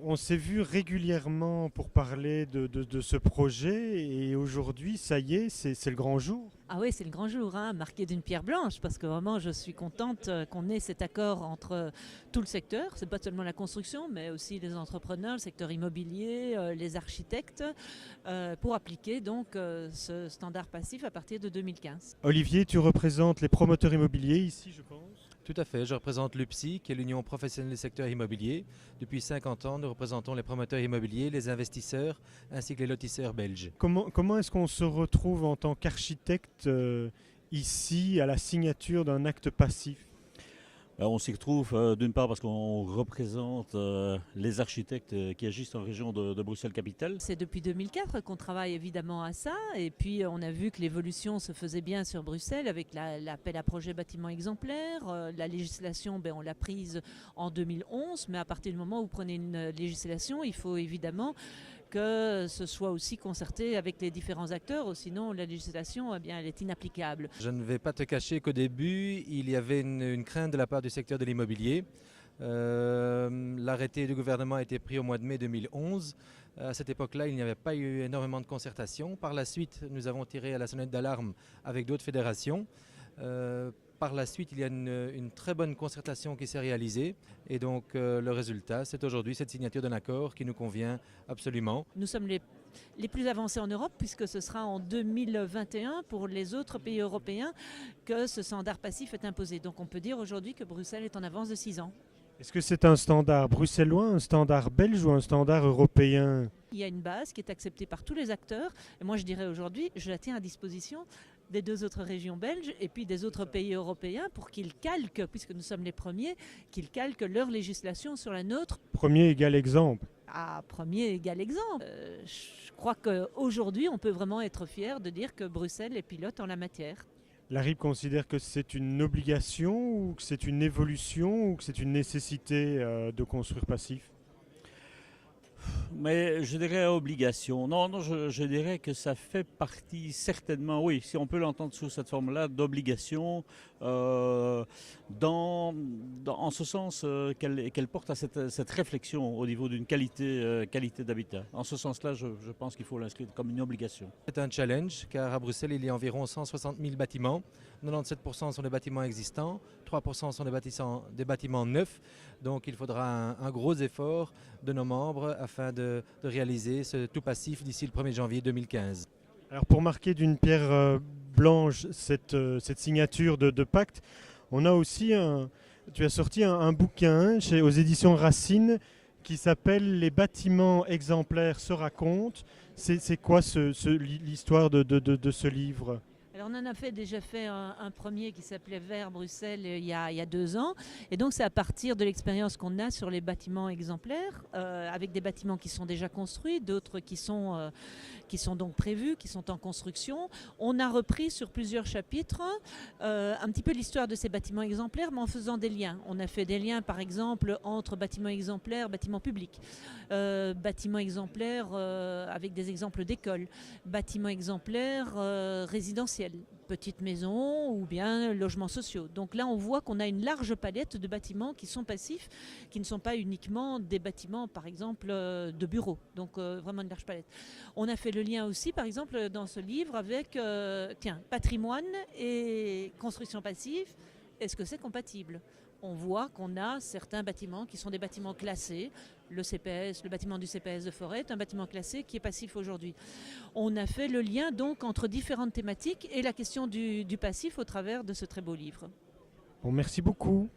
On s'est vu régulièrement pour parler de ce projet et aujourd'hui, ça y est, c'est le grand jour. Ah oui, c'est le grand jour, hein, marqué d'une pierre blanche, parce que vraiment, je suis contente qu'on ait cet accord entre tout le secteur. C'est pas seulement la construction, mais aussi les entrepreneurs, le secteur immobilier, les architectes, pour appliquer donc ce standard passif à partir de 2015. Olivier, tu représentes les promoteurs immobiliers ici, je pense. Tout à fait, je représente l'UPSI, qui est l'Union professionnelle du secteur immobilier. Depuis 50 ans, nous représentons les promoteurs immobiliers, les investisseurs ainsi que les lotisseurs belges. Comment est-ce qu'on se retrouve en tant qu'architecte ici à la signature d'un acte passif? On s'y retrouve d'une part parce qu'on représente les architectes qui agissent en région de Bruxelles-Capitale. C'est depuis 2004 qu'on travaille évidemment à ça, et puis on a vu que l'évolution se faisait bien sur Bruxelles avec l'appel à projet bâtiment exemplaire. La législation, on l'a prise en 2011, mais à partir du moment où vous prenez une législation, il faut évidemment que ce soit aussi concerté avec les différents acteurs, sinon la législation, elle est inapplicable. Je ne vais pas te cacher qu'au début, il y avait une crainte de la part du secteur de l'immobilier. L'arrêté du gouvernement a été pris au mois de mai 2011. À cette époque-là, il n'y avait pas eu énormément de concertation. Par la suite, nous avons tiré à la sonnette d'alarme avec d'autres fédérations. Par la suite, il y a une très bonne concertation qui s'est réalisée et donc le résultat, c'est aujourd'hui cette signature d'un accord qui nous convient absolument. Nous sommes les plus avancés en Europe puisque ce sera en 2021 pour les autres pays européens que ce standard passif est imposé. Donc on peut dire aujourd'hui que Bruxelles est en avance de 6 ans. Est-ce que c'est un standard bruxellois, un standard belge ou un standard européen? Il y a une base qui est acceptée par tous les acteurs et moi je dirais aujourd'hui, je la tiens à disposition des deux autres régions belges et puis des autres pays européens pour qu'ils calquent, puisque nous sommes les premiers, qu'ils calquent leur législation sur la nôtre. Premier égal exemple. Ah, premier égal exemple. Je crois qu'aujourd'hui, on peut vraiment être fier de dire que Bruxelles est pilote en la matière. La RIB considère que c'est une obligation ou que c'est une évolution ou que c'est une nécessité de construire passif? Mais je dirais obligation. Non, je dirais que ça fait partie certainement, oui, si on peut l'entendre sous cette forme-là, d'obligation, en ce sens qu'elle porte à cette réflexion au niveau d'une qualité d'habitat. En ce sens-là, je pense qu'il faut l'inscrire comme une obligation. C'est un challenge car à Bruxelles, il y a environ 160 000 bâtiments. 97% sont des bâtiments existants, 3% sont des bâtiments neufs. Donc il faudra un gros effort de nos membres afin de réaliser ce tout passif d'ici le 1er janvier 2015. Alors pour marquer d'une pierre blanche cette signature de pacte, on a aussi tu as sorti un bouquin aux éditions Racine qui s'appelle Les bâtiments exemplaires se racontent. C'est quoi l'histoire de ce livre? Alors on en a déjà fait un premier qui s'appelait Vers Bruxelles il y a 2 ans. Et donc c'est à partir de l'expérience qu'on a sur les bâtiments exemplaires, avec des bâtiments qui sont déjà construits, d'autres qui sont donc prévus, qui sont en construction. On a repris sur plusieurs chapitres un petit peu l'histoire de ces bâtiments exemplaires, mais en faisant des liens. On a fait des liens par exemple entre bâtiments exemplaires, bâtiments publics, bâtiments exemplaires avec des exemples d'écoles, bâtiments exemplaires résidentiels, petites maisons ou bien logements sociaux. Donc là, on voit qu'on a une large palette de bâtiments qui sont passifs, qui ne sont pas uniquement des bâtiments, par exemple, de bureaux. Donc vraiment une large palette. On a fait le lien aussi, par exemple, dans ce livre avec patrimoine et construction passive. Est-ce que c'est compatible ? On voit qu'on a certains bâtiments qui sont des bâtiments classés. Le CPS, le bâtiment du CPS de Forêt est un bâtiment classé qui est passif aujourd'hui. On a fait le lien donc entre différentes thématiques et la question du passif au travers de ce très beau livre. Bon, merci beaucoup.